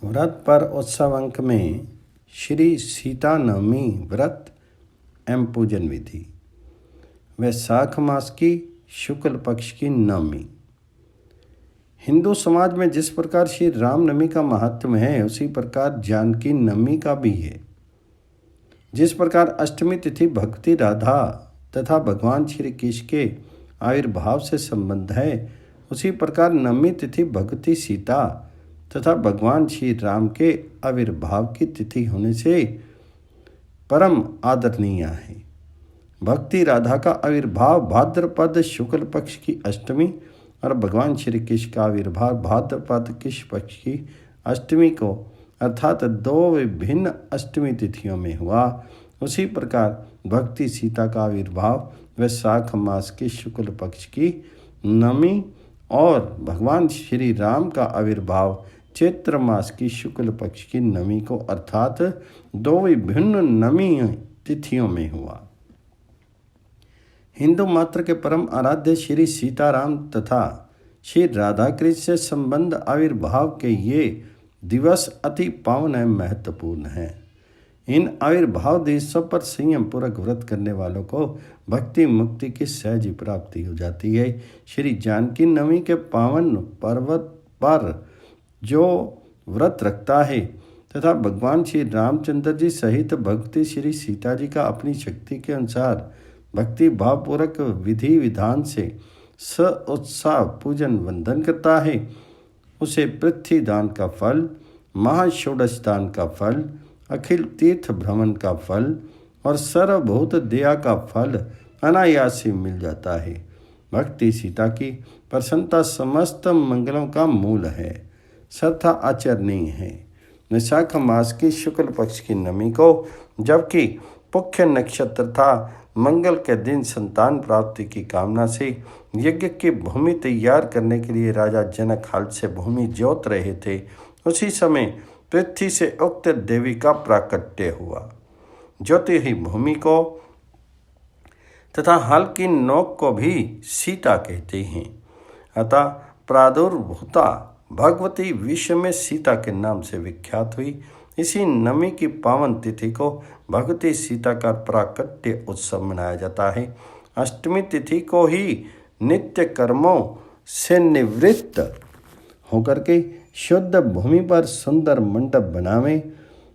व्रत पर उत्सव अंक में श्री सीता नवमी व्रत एवं पूजन विधि। वैशाख मास की शुक्ल पक्ष की नवमी। हिंदू समाज में जिस प्रकार श्री रामनवमी का महात्म है, उसी प्रकार जानकी नवमी का भी है। जिस प्रकार अष्टमी तिथि भक्ति राधा तथा भगवान श्री कृष्ण के आविर्भाव से संबंध है, उसी प्रकार नवमी तिथि भक्ति सीता तथा भगवान श्री राम के आविर्भाव की तिथि होने से परम आदरणीय है। भक्ति राधा का आविर्भाव भाद्रपद शुक्ल पक्ष की अष्टमी और भगवान श्री कृष्ण का आविर्भाव भाद्रपद कृष्ण पक्ष की अष्टमी को अर्थात दो विभिन्न अष्टमी तिथियों में हुआ। उसी प्रकार भक्ति सीता का आविर्भाव वैशाख मास की शुक्ल पक्ष की नवमी और भगवान श्री राम का आविर्भाव चैत्र मास की शुक्ल पक्ष की नवमी को अर्थात दो विभिन्न नवमी तिथियों में हुआ। हिंदू मात्र के परम आराध्य श्री सीताराम तथा श्री राधा कृष्ण से संबंध आविर्भाव के ये दिवस अति पावन एवं महत्वपूर्ण हैं। इन आविर्भाव दिवसों पर संयम पूर्वक व्रत करने वालों को भक्ति मुक्ति की सहज प्राप्ति हो जाती है। श्री जानकी नवमी के पावन पर्वत पर जो व्रत रखता है तथा भगवान श्री रामचंद्र जी सहित भक्ति श्री सीता जी का अपनी शक्ति के अनुसार भक्ति भावपूर्वक विधि विधान से स उत्साह पूजन वंदन करता है, उसे पृथ्वी दान का फल, महाषोडश दान का फल, अखिल तीर्थ भ्रमण का फल और सर्वभूत दया का फल अनायास ही मिल जाता है। भक्ति सीता की प्रसन्नता समस्त मंगलों का मूल है, सर्वथा आचरणीय है। वैशाख मास की शुक्ल पक्ष की नवमी को, जबकि पुख्य नक्षत्र था, मंगल के दिन संतान प्राप्ति की कामना से यज्ञ की भूमि तैयार करने के लिए राजा जनक हल से भूमि जोत रहे थे, उसी समय पृथ्वी से उक्त देवी का प्राकट्य हुआ। ज्योति ही भूमि को तथा हल की नोक को भी सीता कहते हैं। अतः प्रादुर्भूता भगवती विश्व में सीता के नाम से विख्यात हुई। इसी नवमी की पावन तिथि को भगवती सीता का प्राकट्य उत्सव मनाया जाता है। अष्टमी तिथि को ही नित्य कर्मों से निवृत्त होकर के शुद्ध भूमि पर सुंदर मंडप बनावें,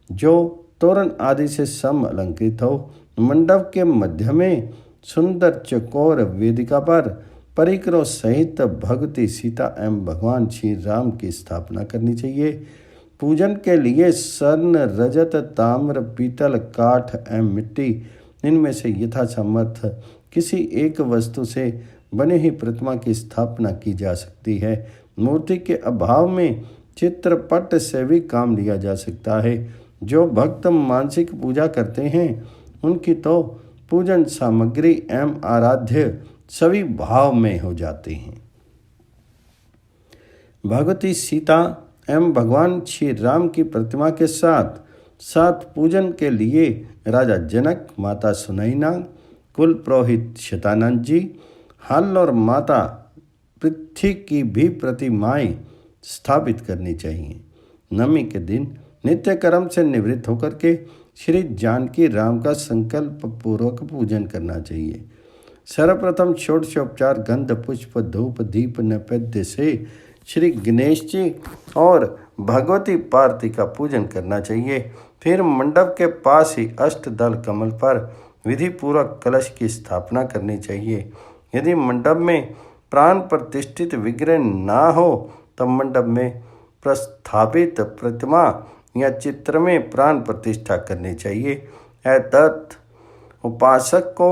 जो तोरण आदि से सम अलंकृत हो। मंडप के मध्य में सुंदर चकोर वेदिका पर परिकरों सहित भगवती सीता एवं भगवान श्री राम की स्थापना करनी चाहिए। पूजन के लिए स्वर्ण, रजत, ताम्र, पीतल, काठ एवं मिट्टी, इनमें से यथासमर्थ किसी एक वस्तु से बनी हुई प्रतिमा की स्थापना की जा सकती है। मूर्ति के अभाव में चित्रपट से भी काम लिया जा सकता है। जो भक्त मानसिक पूजा करते हैं, उनकी तो पूजन सामग्री एवं आराध्य सभी भाव में हो जाते हैं। भगवती सीता एवं भगवान श्री राम की प्रतिमा के साथ साथ पूजन के लिए राजा जनक, माता सुनैना, कुल पुरोहित शतानंद जी, हल और माता पृथ्वी की भी प्रतिमाएं स्थापित करनी चाहिए। नवमी के दिन नित्य कर्म से निवृत्त होकर के श्री जानकी राम का संकल्प पूर्वक पूजन करना चाहिए। सर्वप्रथम षोडशोपचार गंध, पुष्प, धूप, दीप, नैवेद्य से श्री गणेश जी और भगवती पार्वती का पूजन करना चाहिए। फिर मंडप के पास ही अष्टदल कमल पर विधि पूर्वक कलश की स्थापना करनी चाहिए। यदि मंडप में प्राण प्रतिष्ठित विग्रह ना हो, तब मंडप में प्रस्थापित प्रतिमा या चित्र में प्राण प्रतिष्ठा करनी चाहिए। तत् उपासक को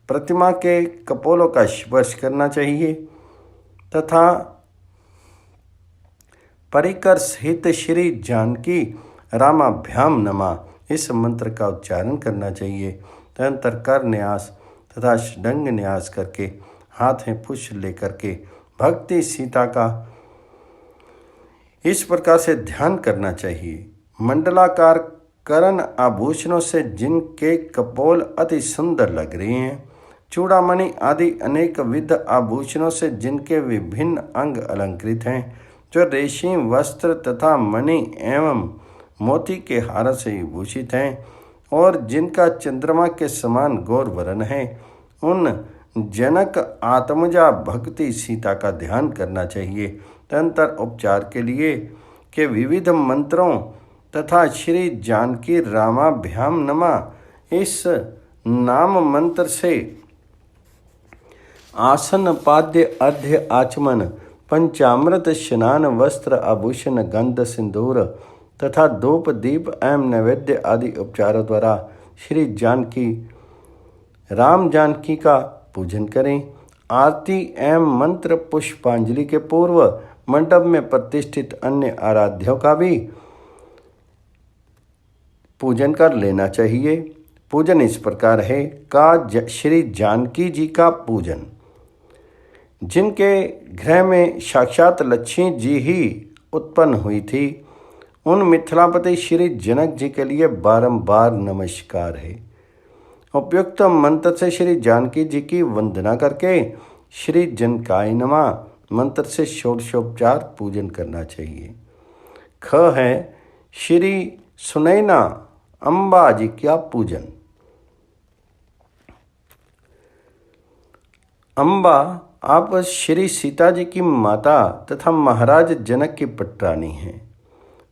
प्रतिमा के कपोलों का स्पर्श करना चाहिए तथा परिकर सहित श्री जानकी रामाभ्याम नमः इस मंत्र का उच्चारण करना चाहिए। तदनंतर कर न्यास तथा षडंग न्यास करके हाथ में पुष्प लेकर के भक्ति सीता का इस प्रकार से ध्यान करना चाहिए। मंडलाकार करण आभूषणों से जिनके कपोल अति सुंदर लग रहे हैं, चूड़ामणि आदि अनेक विध आभूषणों से जिनके विभिन्न अंग अलंकृत हैं, जो रेशमी वस्त्र तथा मणि एवं मोती के हार से भूषित हैं और जिनका चंद्रमा के समान गौर वर्ण है, उन जनक आत्मजा भक्ति सीता का ध्यान करना चाहिए। तंत्र उपचार के लिए के विविध मंत्रों तथा श्री जानकी रामाभ्याम नमा इस नाम मंत्र से आसन पाद्य अर्ध्य आचमन पंचामृत स्नान वस्त्र आभूषण गंध सिंदूर तथा धूप दीप एवं नैवेद्य आदि उपचारों द्वारा श्री जानकी राम जानकी का पूजन करें। आरती एवं मंत्र पुष्पांजलि के पूर्व मंडप में प्रतिष्ठित अन्य आराध्यों का भी पूजन कर लेना चाहिए। पूजन इस प्रकार है का श्री जानकी जी का पूजन। जिनके गृह में साक्षात लक्ष्मी जी ही उत्पन्न हुई थी, उन मिथिलापति श्री जनक जी के लिए बारंबार नमस्कार है। उपयुक्त मंत्र से श्री जानकी जी की वंदना करके श्री जनकाय नमः मंत्र से षोडशोपचार पूजन करना चाहिए। ख है श्री सुनैना अम्बा जी का पूजन। अम्बा आप श्री सीता जी की माता तथा महाराज जनक की पटरानी हैं।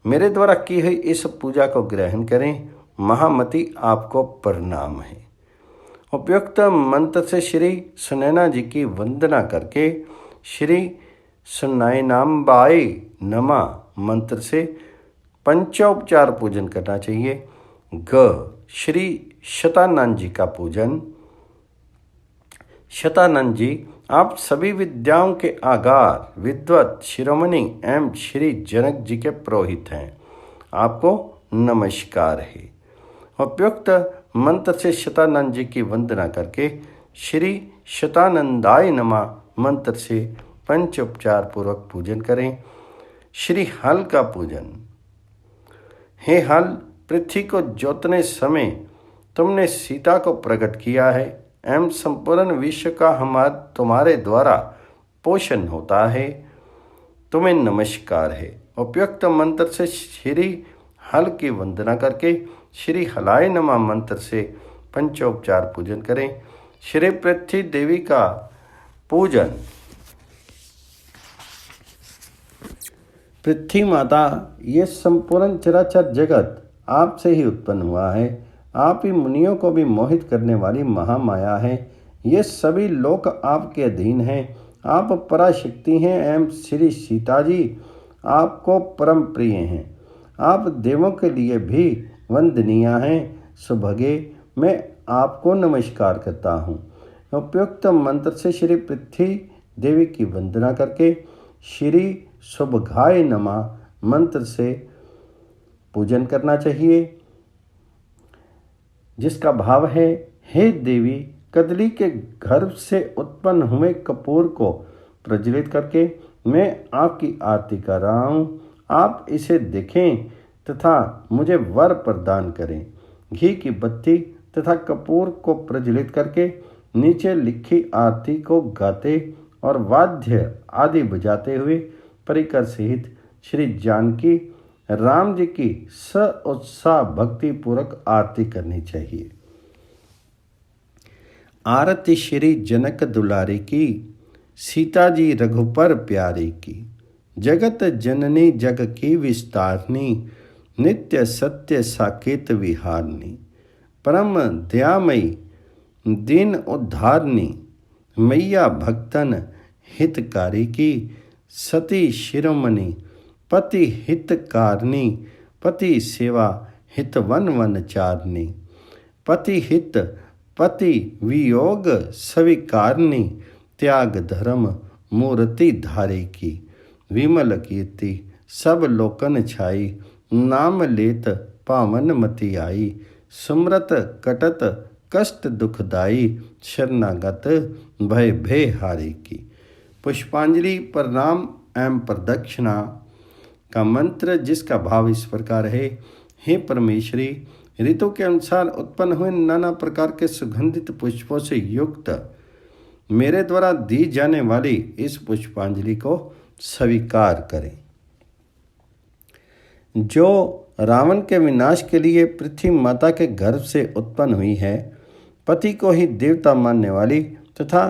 मेरे द्वारा की हुई इस पूजा को ग्रहण करें। महामती आपको प्रणाम है। उपयुक्त मंत्र से श्री सुनैना जी की वंदना करके श्री सुनैनाम्बाय नमः मंत्र से पंचोपचार पूजन करना चाहिए। ग श्री शतानंद जी का पूजन। शतानंद जी आप सभी विद्याओं के आगार विद्वत शिरोमणि एवं श्री जनक जी के पुरोहित हैं। आपको नमस्कार है। उपयुक्त मंत्र से शतानंद जी की वंदना करके श्री शतानंदाय नमः मंत्र से पंचोपचार पूर्वक पूजन करें। श्री हल का पूजन। हे हल, पृथ्वी को जोतने समय तुमने सीता को प्रकट किया है एवं संपूर्ण विश्व का तुम्हारे द्वारा पोषण होता है। तुम्हें नमस्कार है। उपयुक्त मंत्र से श्री हल की वंदना करके श्री हलाय नमः मंत्र से पंचोपचार पूजन करें। श्री पृथ्वी देवी का पूजन। पृथ्वी माता, ये संपूर्ण चराचर जगत आपसे ही उत्पन्न हुआ है। आप ही मुनियों को भी मोहित करने वाली महामाया है। ये सभी लोक आपके अधीन हैं। आप पराशक्ति हैं एवं श्री सीता जी आपको परम प्रिय हैं। आप देवों के लिए भी वंदनीय हैं। सुभगे मैं आपको नमस्कार करता हूँ। उपयुक्त मंत्र से श्री पृथ्वी देवी की वंदना करके श्री सुभगाय नमः मंत्र से पूजन करना चाहिए, जिसका भाव है हे देवी, कदली के गर्भ से उत्पन्न हुए कपूर को प्रज्वलित करके मैं आपकी आरती कर रहा हूँ। आप इसे देखें तथा मुझे वर प्रदान करें। घी की बत्ती तथा कपूर को प्रज्वलित करके नीचे लिखी आरती को गाते और वाद्य आदि बजाते हुए परिकर सहित श्री जानकी राम जी की उत्साह भक्ति पूर्वक आरती करनी चाहिए। आरती श्री जनक दुलारी की, सीता जी रघुपर प्यारी की। जगत जननी जग की विस्तारनी, नित्य सत्य साकेत विहारनी। परम दयामयी दीन उद्धारनी, मैया भक्तन हितकारी की। सती शिरोमणि पति हितकारनी, पति सेवा हितवन वनचारनी। पति हित पति वियोग स्वीकारनी, त्याग धर्म मूर्ति धारे की। विमल कीर्ति सब लोकन छाई, नाम लेत पावन मति आई। सुमरत कटत कष्ट दुखदाई, शरणागत भय भय हारे की। पुष्पांजलि प्रणाम एवं प्रदक्षिणा का मंत्र, जिसका भाव इस प्रकार है। हे परमेश्वरी, ऋतु के अनुसार उत्पन्न हुए नाना प्रकार के सुगंधित पुष्पों से युक्त मेरे द्वारा दी जाने वाली इस पुष्पांजलि को स्वीकार करें। जो रावण के विनाश के लिए पृथ्वी माता के गर्भ से उत्पन्न हुई है, पति को ही देवता मानने वाली तथा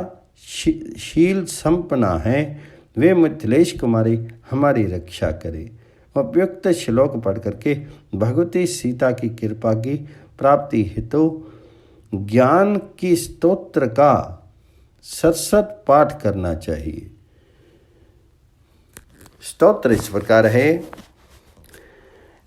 शील संपन्ना है, वे मिथिलेश कुमारी हमारी रक्षा करे। उपयुक्त श्लोक पढ़ करके भगवती सीता की कृपा की प्राप्ति हेतु ज्ञान की स्तोत्र का सतसत पाठ करना चाहिए। स्तोत्र इस प्रकार है।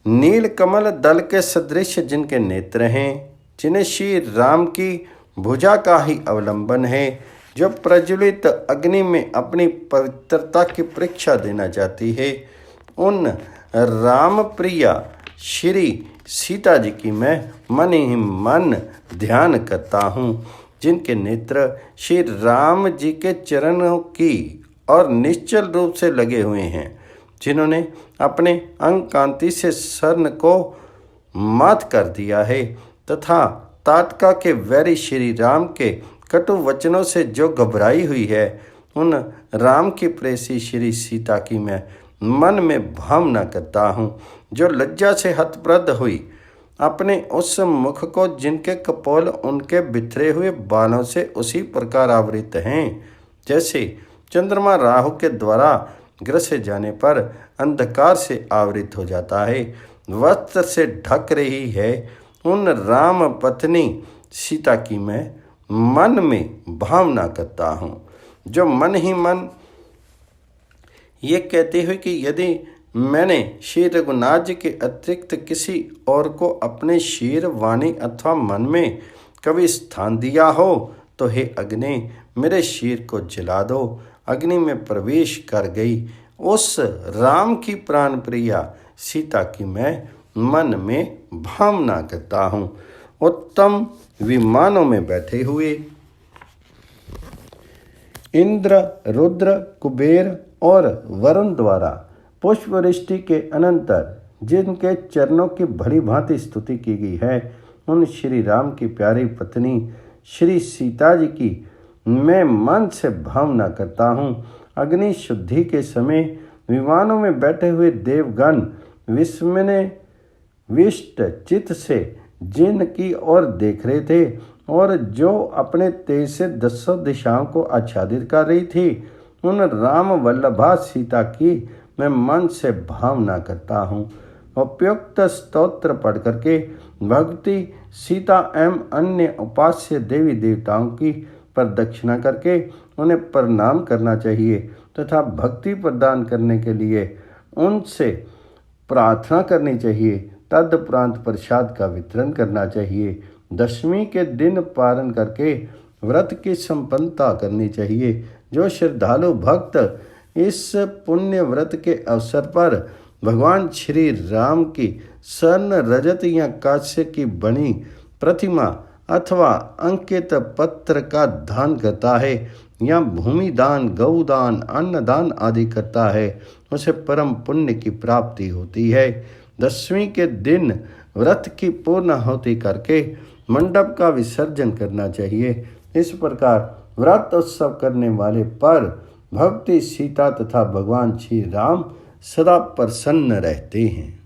नील कमल दल के सदृश जिनके नेत्र हैं, जिन्हें श्री राम की भुजा का ही अवलंबन है, जो प्रज्वलित अग्नि में अपनी पवित्रता की परीक्षा देना चाहती है, उन राम प्रिया श्री सीता जी की मैं मन ही मन ध्यान करता हूँ, जिनके नेत्र श्री राम जी के चरणों की और निश्चल रूप से लगे हुए हैं, जिन्होंने अपने अंग कांति से स्वर्ण को मात कर दिया है तथा ताटका के वैरी श्री राम के कटु वचनों से जो घबराई हुई है, उन राम की प्रेसी श्री सीता की मैं मन में भावना करता हूँ, जो लज्जा से हतप्रद हुई अपने उस मुख को जिनके कपोल उनके बिखरे हुए बालों से उसी प्रकार आवृत हैं, जैसे चंद्रमा राहु के द्वारा ग्रसे जाने पर अंधकार से आवृत हो जाता है, वस्त्र से ढक रही है। उन राम पत्नी सीता की मैं मन में भावना करता हूँ, जो मन ही मन ये कहते हुए कि यदि मैंने श्री रघुनाथ जी के अतिरिक्त किसी और को अपने शीर वाणी अथवा मन में कभी स्थान दिया हो, तो हे अग्नि मेरे शीर को जला दो। अग्नि में प्रवेश कर गई उस राम की प्राण प्रिया सीता की मैं मन में भावना करता हूँ। उत्तम विमानों में बैठे हुए इंद्र, रुद्र, कुबेर और वरुण द्वारा पुष्पवृष्टि के अनंतर जिनके चरणों की भली भांति स्तुति की गई है, उन श्री राम की प्यारी पत्नी श्री सीता जी की मैं मन से भावना करता हूँ। अग्नि शुद्धि के समय विमानों में बैठे हुए देवगण विष्ट चित्त से जिनकी ओर देख रहे थे और जो अपने तेज से 10 दिशाओं को आच्छादित कर रही थी, उन राम वल्लभा सीता की मैं मन से भावना करता हूँ। उपयुक्त स्तोत्र पढ़ करके भक्ति सीता एवं अन्य उपास्य देवी देवताओं की प्रदक्षिणा करके उन्हें प्रणाम करना चाहिए तथा भक्ति प्रदान करने के लिए उनसे प्रार्थना करनी चाहिए। तदुपरांत प्रसाद का वितरण करना चाहिए। दशमी के दिन पारण करके व्रत की संपन्नता करनी चाहिए। जो श्रद्धालु भक्त इस पुण्य व्रत के अवसर पर भगवान श्री राम की स्वर्ण, रजत या कांस्य की बनी प्रतिमा अथवा अंकित पत्र का दान करता है या भूमि दान, गौ दान, अन्न दान आदि करता है, उसे परम पुण्य की प्राप्ति होती है। दशवीं के दिन व्रत की पूर्णाहुति करके मंडप का विसर्जन करना चाहिए। इस प्रकार व्रत उत्सव करने वाले पर भक्ति सीता तथा भगवान श्री राम सदा प्रसन्न रहते हैं।